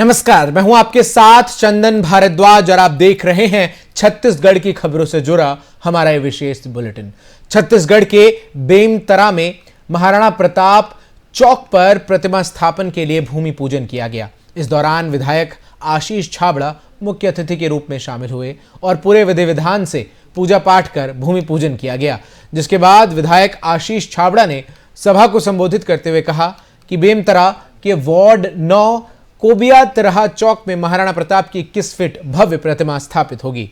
नमस्कार, मैं हूं आपके साथ चंदन भारद्वाज और आप देख रहे हैं छत्तीसगढ़ की खबरों से जुड़ा हमारा ये विशेष बुलेटिन। छत्तीसगढ़ के बेमतरा में महाराणा प्रताप चौक पर प्रतिमा स्थापन के लिए भूमि पूजन किया गया। इस दौरान विधायक आशीष छाबड़ा मुख्य अतिथि के रूप में शामिल हुए और पूरे विधि विधान से पूजा पाठ कर भूमि पूजन किया गया, जिसके बाद विधायक आशीष छाबड़ा ने सभा को संबोधित करते हुए कहा कि बेमतरा के वार्ड 9 कोबिया तिरहा चौक में महाराणा प्रताप की 21 फीट भव्य प्रतिमा स्थापित होगी।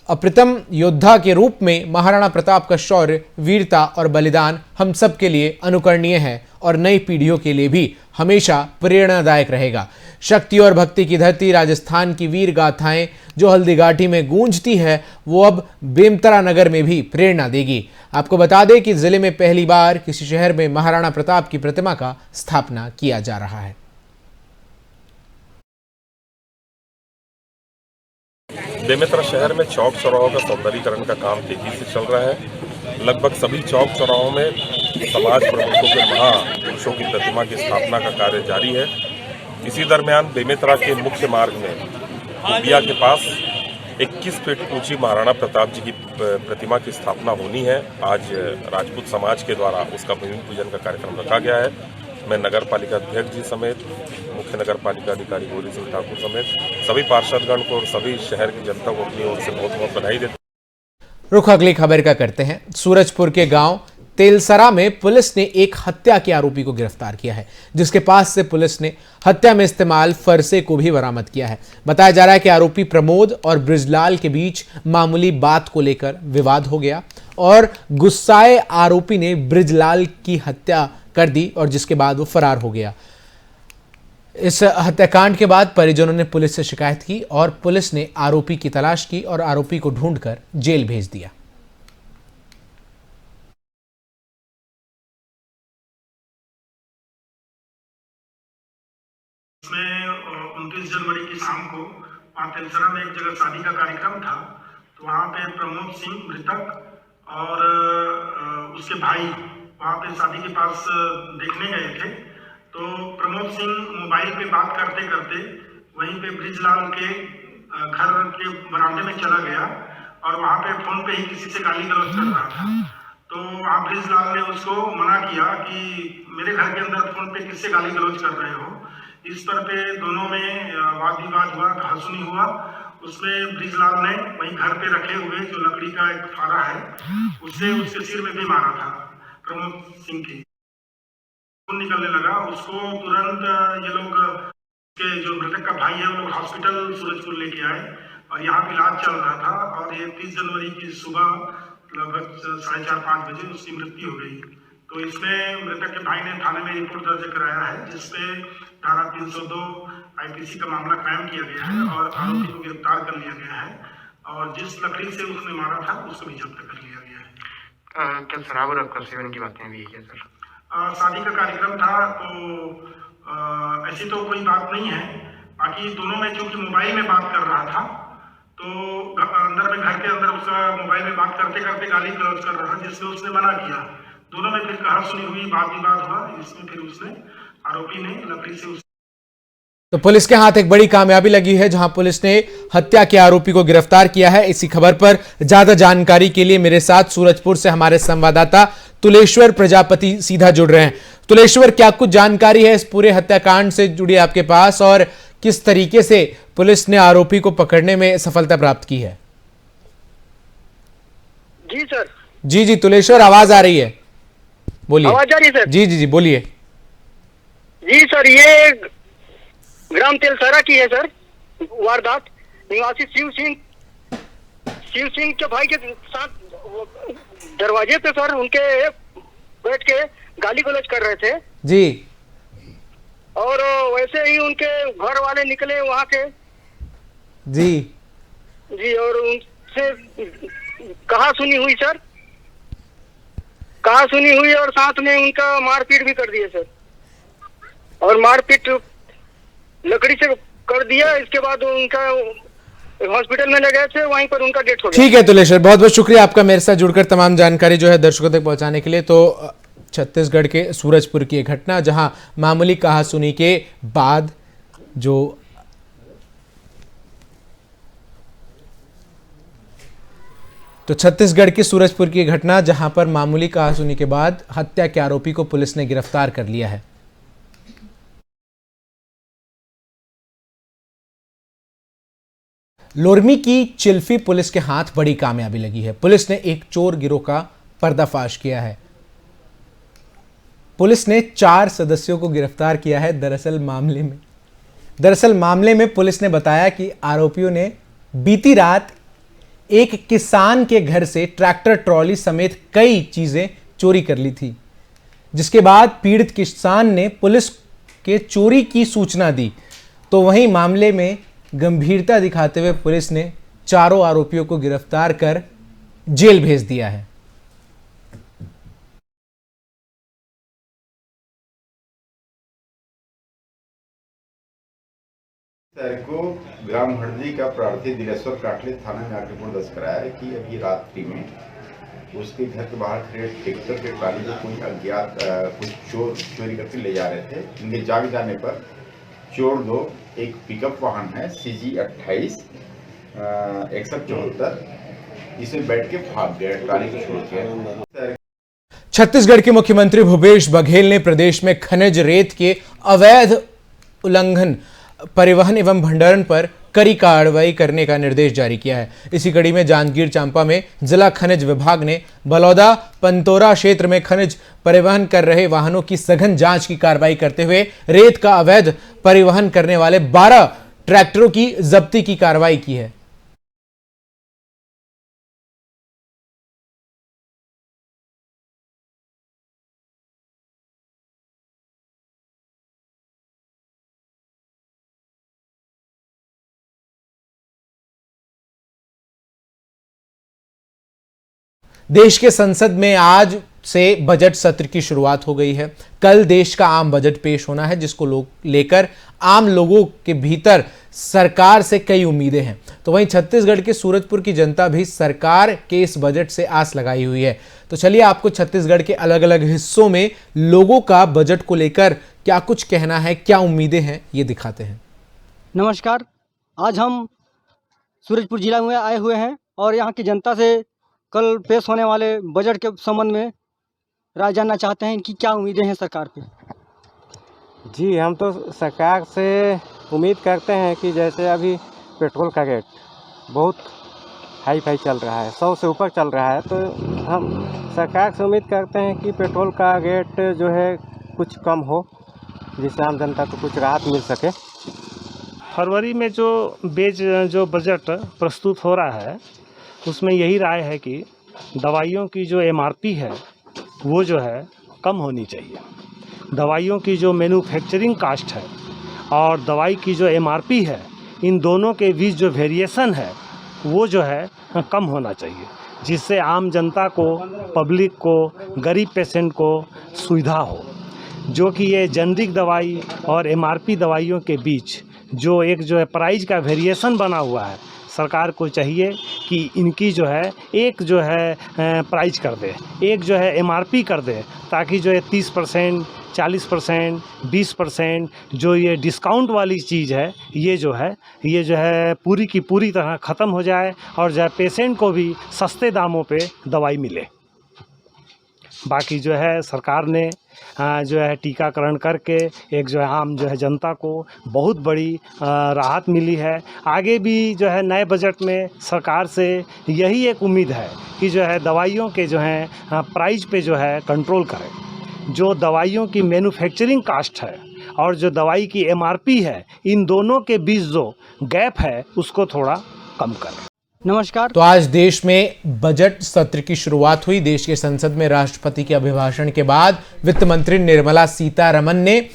अप्रतिम योद्धा के रूप में महाराणा प्रताप का शौर्य, वीरता और बलिदान हम सब के लिए अनुकरणीय है और नई पीढ़ियों के लिए भी हमेशा प्रेरणादायक रहेगा। शक्ति और भक्ति की धरती राजस्थान की वीर गाथाएं जो हल्दीघाटी में गूंजती है, वो अब बेमतरा नगर में भी प्रेरणा देगी। आपको बता दें कि जिले में पहली बार किसी शहर में महाराणा प्रताप की प्रतिमा का स्थापना किया जा रहा है। बेमेतरा शहर में चौक चौराहों का सौंदर्यीकरण का काम तेजी से चल रहा है। लगभग सभी चौक चौराहों में समाज प्रमुखों के महापुरुषों की प्रतिमा की स्थापना का कार्य जारी है। इसी दरमियान बेमेतरा के मुख्य मार्ग में कोबिया के पास 21 फीट ऊंची महाराणा प्रताप जी की प्रतिमा की स्थापना होनी है। आज राजपूत समाज के द्वारा उसका भूमि पूजन का कार्यक्रम रखा गया है। मैं नगर पालिका अध्यक्ष जी समेत मुख्य नगर पालिका अधिकारी गौरी सिंह ठाकुर समेत सभी पार्षदगण को और सभी शहर की जनता को अपनी ओर से बहुत बहुत बधाई देता हूं। रुख अगली खबर का करते हैं। सूरजपुर के गांव तेलसरा में पुलिस ने एक हत्या के आरोपी को गिरफ्तार किया है, जिसके पास से पुलिस ने हत्या में इस्तेमाल फरसे को भी बरामद किया है। बताया जा रहा है कि आरोपी प्रमोद और ब्रिजलाल के बीच मामूली बात को लेकर विवाद हो गया और गुस्साए आरोपी ने ब्रिजलाल की हत्या कर दी और जिसके बाद वो फरार हो गया। इस हत्याकांड के बाद परिजनों ने पुलिस से शिकायत की और पुलिस ने आरोपी की तलाश की और आरोपी को ढूंढकर जेल भेज दिया। इसमें 29 जनवरी की शाम को वहाँ तेलसरा में एक जगह शादी का कार्यक्रम था, तो वहाँ पे प्रमोद सिंह मृतक और उसके भाई वहाँ पे शादी के पास देखने गए थे। तो प्रमोद सिंह मोबाइल पे बात करते करते वहीं पे ब्रिजलाल के घर के बरामदे में चला गया और वहाँ पे फोन पे ही किसी से गाली गलौज कर रहा था। तो वहाँ ब्रिजलाल ने उसको मना किया कि मेरे घर के अंदर फोन पे किससे गाली गलौज कर रहे हो। इस पर पे दोनों में वाद विवाद हुआ, कहासुनी हुआ। उसमें ब्रिजलाल ने वहीं घर पे रखे हुए जो लकड़ी का एक फारा है उससे उसके सिर में भी मारा था प्रमोद सिंह की। खून निकलने लगा। उसको तुरंत ये लोग के जो मृतक का भाई है वो लोग हॉस्पिटल सूरजपुर लेके आए और यहाँ पे इलाज चल रहा था और ये 30 जनवरी की सुबह लगभग 4:30-5 बजे उसकी मृत्यु हो गई। तो इसमें मृतक के भाई ने थाने में रिपोर्ट दर्ज कराया है, जिसपे धारा 302 IPC का मामला कायम किया गया है और आरोपी को गिरफ्तार कर लिया गया है और जिस लकड़ी से उसने मारा था उसको भी जब्त कर लिया गया है। क्या शराब और अल्कोहल सेवन की बातें भी है सर? शादी का कार्यक्रम था तो ऐसी तो कोई बात नहीं है। बाकी दोनों में चूंकि मोबाइल में बात कर रहा था तो अंदर में घर के अंदर उसका मोबाइल में बात करते करते गाली गलौज कर रहा था, जिससे उसने मना किया। दोनों में फिर कहासुनी हुई, वाद विवाद हुआ। इसमें फिर उसने आरोपी ने लकड़ी से तो पुलिस के हाथ एक बड़ी कामयाबी लगी है, जहां पुलिस ने हत्या के आरोपी को गिरफ्तार किया है। इसी खबर पर ज्यादा जानकारी के लिए मेरे साथ सूरजपुर से हमारे संवाददाता तुलेश्वर प्रजापति सीधा जुड़ रहे हैं। तुलेश्वर, क्या कुछ जानकारी है इस पूरे हत्याकांड से जुड़ी आपके पास और किस तरीके से पुलिस ने आरोपी को पकड़ने में सफलता प्राप्त की है? जी सर। जी तुलेश्वर, आवाज आ रही है, बोलिए। आवाज आ रही है सर? जी बोलिए। जी सर, ये ग्राम तेलसरा की है सर वारदात। निवासी शिव सिंह के भाई के साथ दरवाजे पे सर उनके बैठ के गाली गलौज कर रहे थे जी, और वैसे ही उनके घर वाले निकले वहाँ के जी और उनसे कहासुनी हुई सर, कहासुनी हुई और साथ में उनका मारपीट भी कर दिए सर, और मारपीट लकड़ी से कर दिया। इसके बाद उनका हॉस्पिटल में ले गए थे, वहीं पर उनका डेथ हो गया। ठीक है तुलेश्वर, बहुत बहुत शुक्रिया आपका मेरे साथ जुड़कर तमाम जानकारी जो है दर्शकों तक पहुंचाने के लिए। तो छत्तीसगढ़ के सूरजपुर की एक घटना, जहां मामूली कहासुनी के बाद जो तो छत्तीसगढ़ के सूरजपुर की घटना, जहां पर मामूली कहासुनी के बाद हत्या के आरोपी को पुलिस ने गिरफ्तार कर लिया है। लोरमी की चिल्फी पुलिस के हाथ बड़ी कामयाबी लगी है। पुलिस ने एक चोर गिरोह का पर्दाफाश किया है। पुलिस ने 4 सदस्यों को गिरफ्तार किया है। दरअसल मामले में पुलिस ने बताया कि आरोपियों ने बीती रात एक किसान के घर से ट्रैक्टर ट्रॉली समेत कई चीजें चोरी कर ली थी, जिसके बाद पीड़ित किसान ने पुलिस के चोरी की सूचना दी। तो वहीं मामले में गंभीरता दिखाते हुए पुलिस ने चारों आरोपियों को गिरफ्तार कर जेल भेज दिया है। को ग्राम हरदी का प्रार्थी दिलेश्वर काटले थाना में आके रिपोर्ट दर्ज कराया है कि अभी रात्रि में उसके घर के बाहर खड़े ट्रैक्टर के ट्राली को कोई अज्ञात कुछ चोर चोरी करके ले जा रहे थे। इनके जाग जाने पर चोर दो एक पिकअप वाहन है CG 28 6174 इसमें बैठ के भाग गए, ट्राली को छोड़ के। छत्तीसगढ़ के मुख्यमंत्री भूपेश बघेल ने प्रदेश में खनिज रेत के अवैध उल्लंघन, परिवहन एवं भंडारण पर कड़ी कार्रवाई करने का निर्देश जारी किया है। इसी कड़ी में जांजगीर चांपा में जिला खनिज विभाग ने बलौदा पंतोरा क्षेत्र में खनिज परिवहन कर रहे वाहनों की सघन जांच की कार्रवाई करते हुए रेत का अवैध परिवहन करने वाले 12 ट्रैक्टरों की जब्ती की कार्रवाई की है। देश के संसद में आज से बजट सत्र की शुरुआत हो गई है। कल देश का आम बजट पेश होना है, जिसको लेकर आम लोगों के भीतर सरकार से कई उम्मीदें हैं। तो वहीं छत्तीसगढ़ के सूरजपुर की जनता भी सरकार के इस बजट से आस लगाई हुई है। तो चलिए आपको छत्तीसगढ़ के अलग अलग हिस्सों में लोगों का बजट को लेकर क्या कुछ कहना है, क्या उम्मीदें हैं, ये दिखाते हैं। नमस्कार, आज हम सूरजपुर जिला में आए हुए हैं और यहाँ की जनता से कल पेश होने वाले बजट के संबंध में राय जानना चाहते हैं। इनकी क्या उम्मीदें हैं सरकार पे? जी, हम तो सरकार से उम्मीद करते हैं कि जैसे अभी पेट्रोल का रेट बहुत हाई चल रहा है, 100 से ऊपर चल रहा है, तो हम सरकार से उम्मीद करते हैं कि पेट्रोल का रेट जो है कुछ कम हो, जिससे आम जनता को कुछ राहत मिल सके। फरवरी में जो बजट प्रस्तुत हो रहा है उसमें यही राय है कि दवाइयों की जो MRP है वो जो है कम होनी चाहिए। दवाइयों की जो मैन्युफैक्चरिंग कास्ट है और दवाई की जो MRP है, इन दोनों के बीच जो वेरिएशन है वो जो है कम होना चाहिए, जिससे आम जनता को, पब्लिक को, गरीब पेशेंट को सुविधा हो। जो कि ये जेनरिक दवाई और MRP दवाइयों के बीच जो एक जो है प्राइस का वेरिएशन बना हुआ है, सरकार को चाहिए कि इनकी जो है एक जो है प्राइस कर दे, एक जो है MRP कर दे, ताकि जो है 30%, 40%, 20% जो ये डिस्काउंट वाली चीज़ है ये जो है पूरी की पूरी तरह ख़त्म हो जाए और जो है पेशेंट को भी सस्ते दामों पे दवाई मिले। बाकी जो है सरकार ने जो है टीकाकरण करके एक जो है आम जो है जनता को बहुत बड़ी राहत मिली है। आगे भी जो है नए बजट में सरकार से यही एक उम्मीद है कि जो है दवाइयों के जो है प्राइस पे जो है कंट्रोल करें। जो दवाइयों की मैन्युफैक्चरिंग कास्ट है और जो दवाई की MRP है, इन दोनों के बीच जो गैप है उसको थोड़ा कम करें। नमस्कार। तो आज देश में बजट सत्र की शुरुआत हुई। देश के संसद में राष्ट्रपति के अभिभाषण के बाद वित्त मंत्री निर्मला सीतारमण ने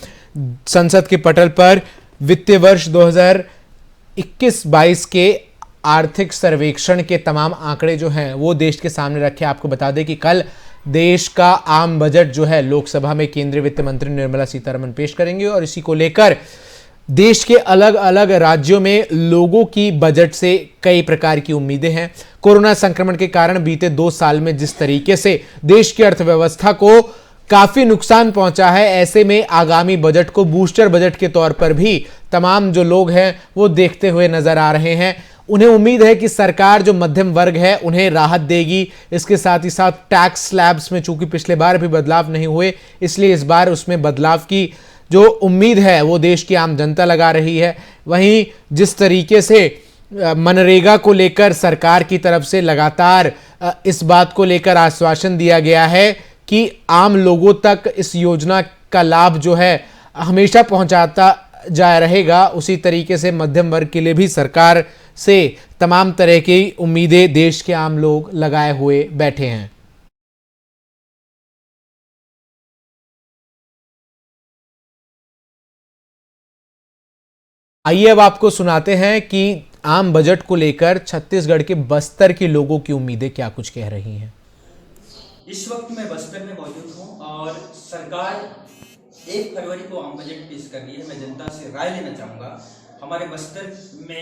संसद के पटल पर वित्तीय वर्ष 2021-22 के आर्थिक सर्वेक्षण के तमाम आंकड़े जो हैं वो देश के सामने रखे। आपको बता दें कि कल देश का आम बजट जो है लोकसभा में केंद्रीय वित्त मंत्री निर्मला सीतारमण पेश करेंगे और इसी को लेकर देश के अलग अलग राज्यों में लोगों की बजट से कई प्रकार की उम्मीदें हैं। कोरोना संक्रमण के कारण बीते 2 साल में जिस तरीके से देश की अर्थव्यवस्था को काफी नुकसान पहुंचा है, ऐसे में आगामी बजट को बूस्टर बजट के तौर पर भी तमाम जो लोग हैं वो देखते हुए नजर आ रहे हैं। उन्हें उम्मीद है कि सरकार जो मध्यम वर्ग है उन्हें राहत देगी। इसके साथ ही साथ टैक्स स्लैब्स में चूंकि पिछले बार भी बदलाव नहीं हुए, इसलिए इस बार उसमें बदलाव की जो उम्मीद है वो देश की आम जनता लगा रही है। वहीं जिस तरीके से मनरेगा को लेकर सरकार की तरफ से लगातार इस बात को लेकर आश्वासन दिया गया है कि आम लोगों तक इस योजना का लाभ जो है हमेशा पहुंचाता जा रहेगा, उसी तरीके से मध्यम वर्ग के लिए भी सरकार से तमाम तरह की उम्मीदें देश के आम लोग लगाए हुए बैठे हैं। आइए अब आपको सुनाते हैं कि आम बजट को लेकर छत्तीसगढ़ के बस्तर के लोगों की उम्मीदें क्या कुछ कह रही हैं। इस वक्त मैं बस्तर में मौजूद हूं और सरकार 1 फरवरी को आम बजट पेश कर रही है। मैं जनता से राय लेना चाहूँगा। हमारे बस्तर में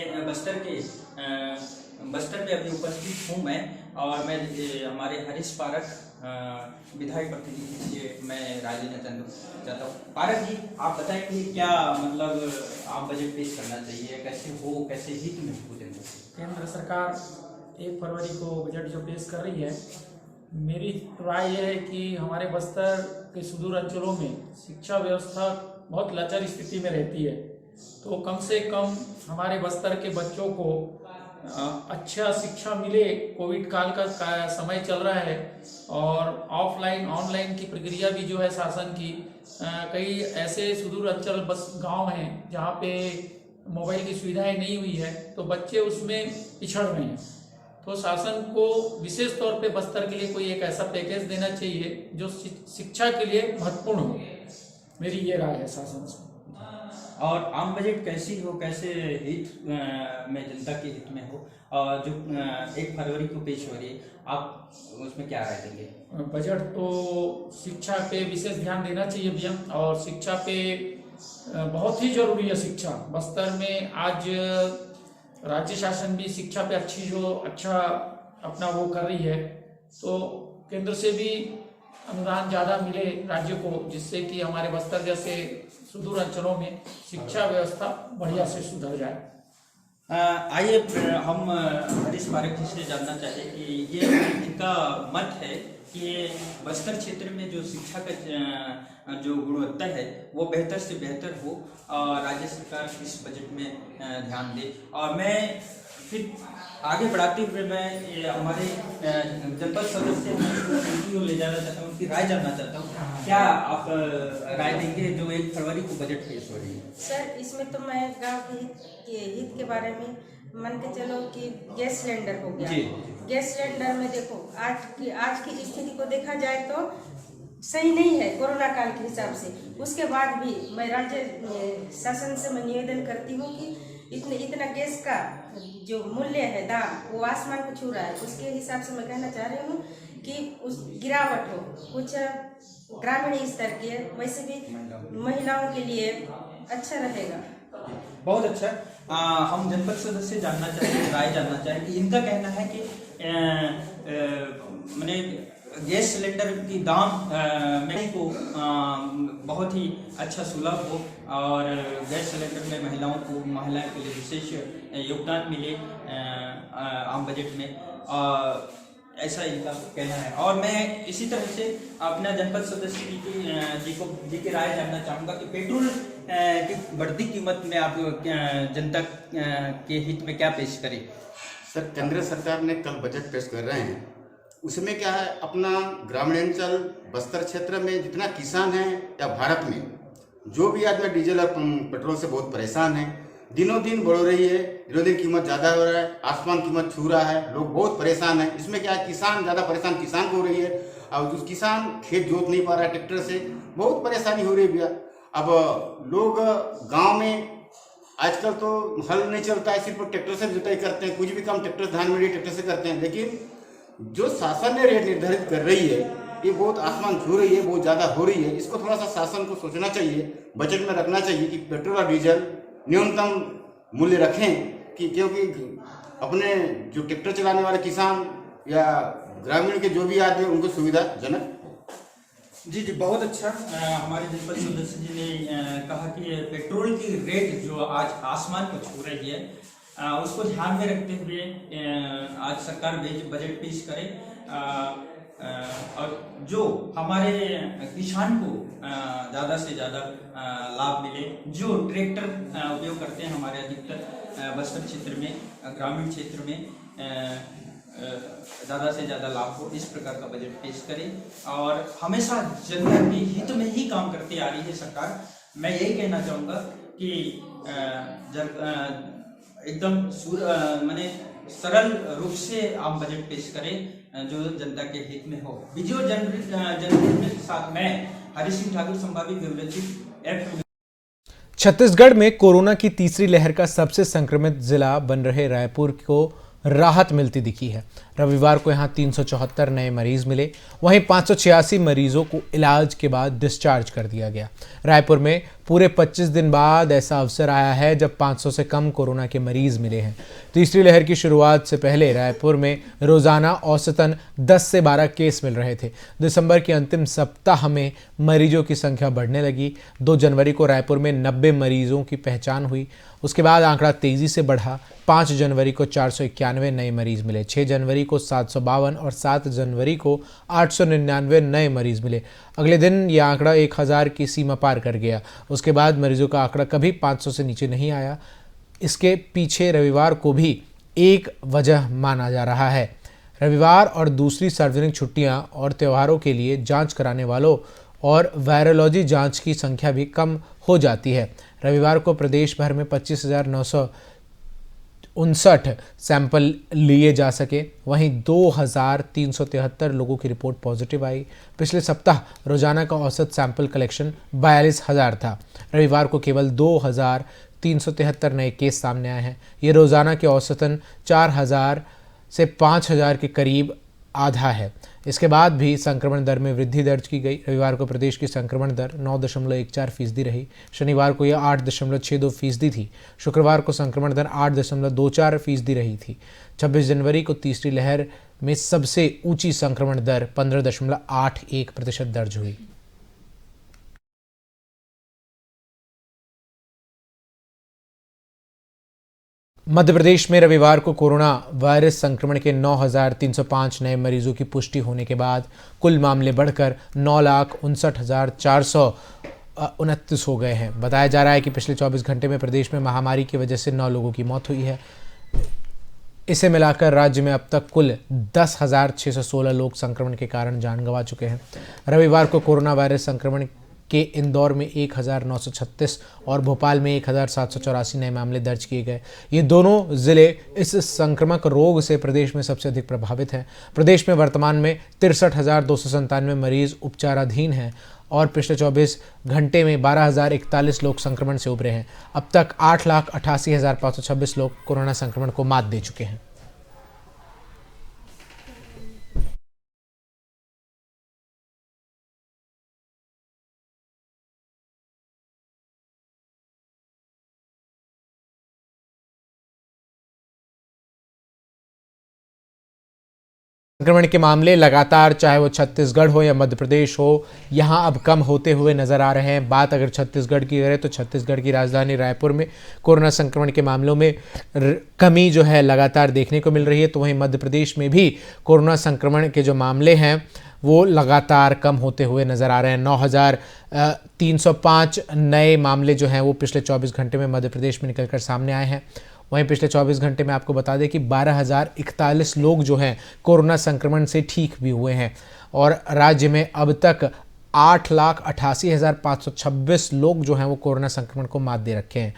अभी उपस्थित हूँ मैं, और मैं हमारे हरीश पारक विधायक प्रतिनिधि से मैं राय लेना चाहता हूँ। पारक जी, आप बताएं कि क्या मतलब आम बजट पेश करना चाहिए, कैसे हित में हो जनता से। केंद्र सरकार 1 फरवरी को बजट जो पेश कर रही है, मेरी राय यह है कि हमारे बस्तर के सुदूर अंचलों में शिक्षा व्यवस्था बहुत लाचार स्थिति में रहती है, तो कम से कम हमारे बस्तर के बच्चों को अच्छा शिक्षा मिले। कोविड काल का समय चल रहा है और ऑफलाइन ऑनलाइन की प्रक्रिया भी जो है शासन की, कई ऐसे सुदूर अंचल गांव हैं जहां पे मोबाइल की सुविधाएं नहीं हुई है, तो बच्चे उसमें पिछड़ रहे हैं। तो शासन को विशेष तौर पे बस्तर के लिए कोई एक ऐसा पैकेज देना चाहिए जो शिक्षा के लिए महत्वपूर्ण हो। मेरी ये राय है शासन से। और आम बजट कैसे हित में, जनता के हित में हो, और जो 1 फरवरी को पेश हो रही है, आप उसमें क्या राय देंगे। बजट तो शिक्षा पे विशेष ध्यान देना चाहिए भैया, और शिक्षा पे बहुत ही जरूरी है शिक्षा। बस्तर में आज राज्य शासन भी शिक्षा पे अच्छा अपना वो कर रही है, तो केंद्र से भी अनुदान ज़्यादा मिले राज्य को, जिससे कि हमारे बस्तर जैसे सुदूर अंचलों में शिक्षा व्यवस्था बढ़िया से सुधर जाए। आइए हम हरीश पारक जी से जानना चाहें कि ये इनका मत है कि बस्तर क्षेत्र में जो शिक्षा का जो गुणवत्ता है वो बेहतर से बेहतर हो, और राज्य सरकार इस बजट में ध्यान दे। और मैं फिर आगे बढ़ाते हुए मैं हमारे जनपद सदस्य उनको ले जाना चाहता हूँ, उनकी राय जानना चाहता हूँ। क्या आप राय देंगे जो 1 फरवरी को बजट पेश हो रही है। सर, इसमें तो मैं गाँव के हित के बारे में मान के चलो कि गैस सिलेंडर हो गया। गैस सिलेंडर में देखो आज की स्थिति को देखा जाए तो सही नहीं है कोरोना काल के हिसाब से। उसके बाद भी मैं राज्य शासन से मैं निवेदन करती हूँ कि इतना गैस का जो मूल्य है, दाम वो आसमान को छू रहा है। उसके हिसाब से मैं कहना चाह रही हूँ कि उस गिरावट हो, कुछ ग्रामीण स्तर के, वैसे भी महिलाओं के लिए अच्छा रहेगा। बहुत अच्छा। हम जनपद सदस्य जानना चाहेंगे, राय जानना चाहेंगे कि इनका कहना है कि मैंने गैस सिलेंडर की दाम में को बहुत ही अच्छा सुलभ हो, और गैस सिलेंडर में महिलाओं के लिए विशेष योगदान मिले आम बजट में, ऐसा इनका कहना है। और मैं इसी तरह से अपना जनपद सदस्य जी की राय जानना चाहूँगा कि पेट्रोल की बढ़ती कीमत में आप जनता के हित में क्या पेश करें। सर, केंद्र सरकार ने कल बजट पेश कर रहे हैं, उसमें क्या है, अपना ग्रामीणांचल बस्तर क्षेत्र में जितना किसान है या भारत में जो भी आदमी डीजल और पेट्रोल से बहुत परेशान है, दिनों दिन बढ़ रही है, दिनों दिन कीमत ज़्यादा हो रहा है, आसमान कीमत छू रहा है, लोग बहुत परेशान है। इसमें क्या है, किसान ज़्यादा परेशान किसान को हो रही है, और जो किसान खेत जोत नहीं पा रहा है ट्रैक्टर से, बहुत परेशानी हो रही है भैया। अब लोग गांव में आजकल तो हल नहीं चलता है, सिर्फ ट्रैक्टर से जुताई करते हैं, कुछ भी काम ट्रैक्टर, धान मंडी ट्रैक्टर से करते हैं। लेकिन जो शासन ने रेट निर्धारित कर रही है ये बहुत आसमान छू रही है, बहुत ज़्यादा हो रही है। इसको थोड़ा सा शासन को सोचना चाहिए, बजट में रखना चाहिए कि पेट्रोल और डीजल न्यूनतम मूल्य रखें, कि क्योंकि अपने जो ट्रैक्टर चलाने वाले किसान या ग्रामीण के जो भी आदमी उनको सुविधाजनक। जी, बहुत अच्छा। हमारे जनपद सदस्य जी ने कहा कि पेट्रोल की रेट जो आज आसमान को छू रही है, उसको ध्यान में रखते हुए आज सरकार बजट पेश करे और जो हमारे किसान को ज़्यादा से ज़्यादा लाभ मिले। जो ट्रैक्टर उपयोग करते हैं हमारे अधिकतर बस्तर क्षेत्र में, ग्रामीण क्षेत्र में ज़्यादा से ज़्यादा लाभ हो, इस प्रकार का बजट पेश करे और हमेशा जनता के हित में ही काम करती आ रही है सरकार। मैं यही कहना चाहूँगा कि एकदम माने सरल रूप से आप बजट पेश करें जो जनता के हित में हो। वीडियो जर्नलिस्ट के साथ मैं हरि सिंह ठाकुर, संभावित ब्यूरो चीफ। छत्तीसगढ़ में कोरोना की तीसरी लहर का सबसे संक्रमित जिला बन रहे रायपुर को राहत मिलती दिखी है। रविवार को यहां 374 नए मरीज मिले, वहीं 586 मरीजों को इलाज के बाद डिस्चार्ज कर दिया गया। रायपुर में पूरे 25 दिन बाद ऐसा अवसर आया है जब 500 से कम कोरोना के मरीज मिले हैं। तीसरी लहर की शुरुआत से पहले रायपुर में रोजाना औसतन 10 से 12 केस मिल रहे थे। दिसंबर के अंतिम सप्ताह में मरीजों की संख्या बढ़ने लगी। 2 जनवरी को रायपुर में 90 मरीजों की पहचान हुई। उसके बाद आंकड़ा तेजी से बढ़ा। 5 जनवरी को 491 नए मरीज मिले, 6 जनवरी को 752 और 7 जनवरी को 899 नए मरीज मिले। अगले दिन यह आंकड़ा 1000 की सीमा पार कर गया। उसके बाद मरीजों का आंकड़ा कभी 500 से नीचे नहीं आया। इसके पीछे रविवार को भी एक वजह माना जा रहा है। रविवार और दूसरी सार्वजनिक छुट्टियां और त्योहारों के लिए जांच कराने वालों और वायरोलॉजी जांच की संख्या भी कम हो जाती है। रविवार को प्रदेश भर में 25,959 सैंपल लिए जा सके, वहीं 2,373 लोगों की रिपोर्ट पॉजिटिव आई। पिछले सप्ताह रोजाना का औसत सैंपल कलेक्शन 42,000 था। रविवार को केवल 2,373 नए केस सामने आए हैं। ये रोजाना के औसतन 4,000 से 5,000 के करीब आधा है। इसके बाद भी संक्रमण दर में वृद्धि दर्ज की गई। रविवार को प्रदेश की संक्रमण दर 9.14% रही। शनिवार को यह 8.62% थी। शुक्रवार को संक्रमण दर 8.24% रही थी। 26 जनवरी को तीसरी लहर में सबसे ऊंची संक्रमण दर 15.81% दर्ज हुई। मध्य प्रदेश में रविवार को कोरोना वायरस संक्रमण के 9,305 नए मरीजों की पुष्टि होने के बाद कुल मामले बढ़कर 9,59,429 हो गए हैं। बताया जा रहा है कि पिछले 24 घंटे में प्रदेश में महामारी की वजह से 9 लोगों की मौत हुई है। इसे मिलाकर राज्य में अब तक कुल 10,616 लोग संक्रमण के कारण जान गंवा चुके हैं। रविवार को कोरोना वायरस संक्रमण के इंदौर में 1,936 और भोपाल में 1,784 नए मामले दर्ज किए गए। ये दोनों जिले इस संक्रामक रोग से प्रदेश में सबसे अधिक प्रभावित हैं। प्रदेश में वर्तमान में 63,297 मरीज उपचाराधीन हैं और पिछले 24 घंटे में 12,041 लोग संक्रमण से उबरे हैं। अब तक 8,88,526 लोग कोरोना संक्रमण को मात दे चुके हैं। संक्रमण के मामले लगातार, चाहे वो छत्तीसगढ़ हो या मध्य प्रदेश हो, यहां अब कम होते हुए नजर आ रहे हैं। बात अगर छत्तीसगढ़ की करें तो छत्तीसगढ़ की राजधानी रायपुर में कोरोना संक्रमण के मामलों में कमी जो है लगातार देखने को मिल रही है। तो वहीं मध्य प्रदेश में भी कोरोना संक्रमण के जो मामले हैं वो लगातार कम होते हुए नजर आ रहे हैं। 9,305 नए मामले जो हैं वो पिछले 24 घंटे में मध्य प्रदेश में निकलकर सामने आए हैं। वहीं पिछले 24 घंटे में आपको बता दें कि 12,041 लोग जो हैं कोरोना संक्रमण से ठीक भी हुए हैं और राज्य में अब तक 8,88,526 लोग जो हैं वो कोरोना संक्रमण को मात दे रखे हैं।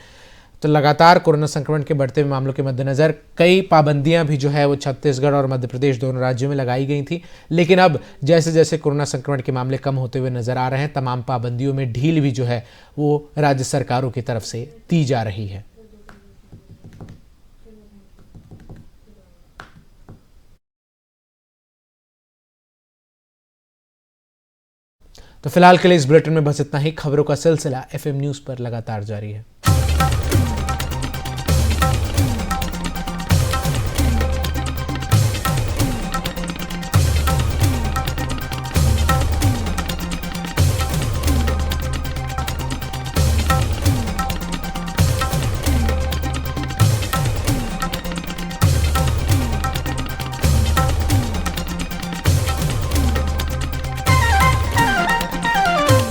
तो लगातार कोरोना संक्रमण के बढ़ते हुए मामलों के मद्देनज़र कई पाबंदियां भी जो है वो छत्तीसगढ़ और मध्य प्रदेश दोनों राज्यों में लगाई गई थी। लेकिन अब जैसे जैसे कोरोना संक्रमण के मामले कम होते हुए नजर आ रहे हैं, तमाम पाबंदियों में ढील भी जो है वो राज्य सरकारों की तरफ से दी जा रही है। तो फिलहाल के लिए इस बुलेटिन में बस इतना ही। खबरों का सिलसिला FM न्यूज़ पर लगातार जारी है।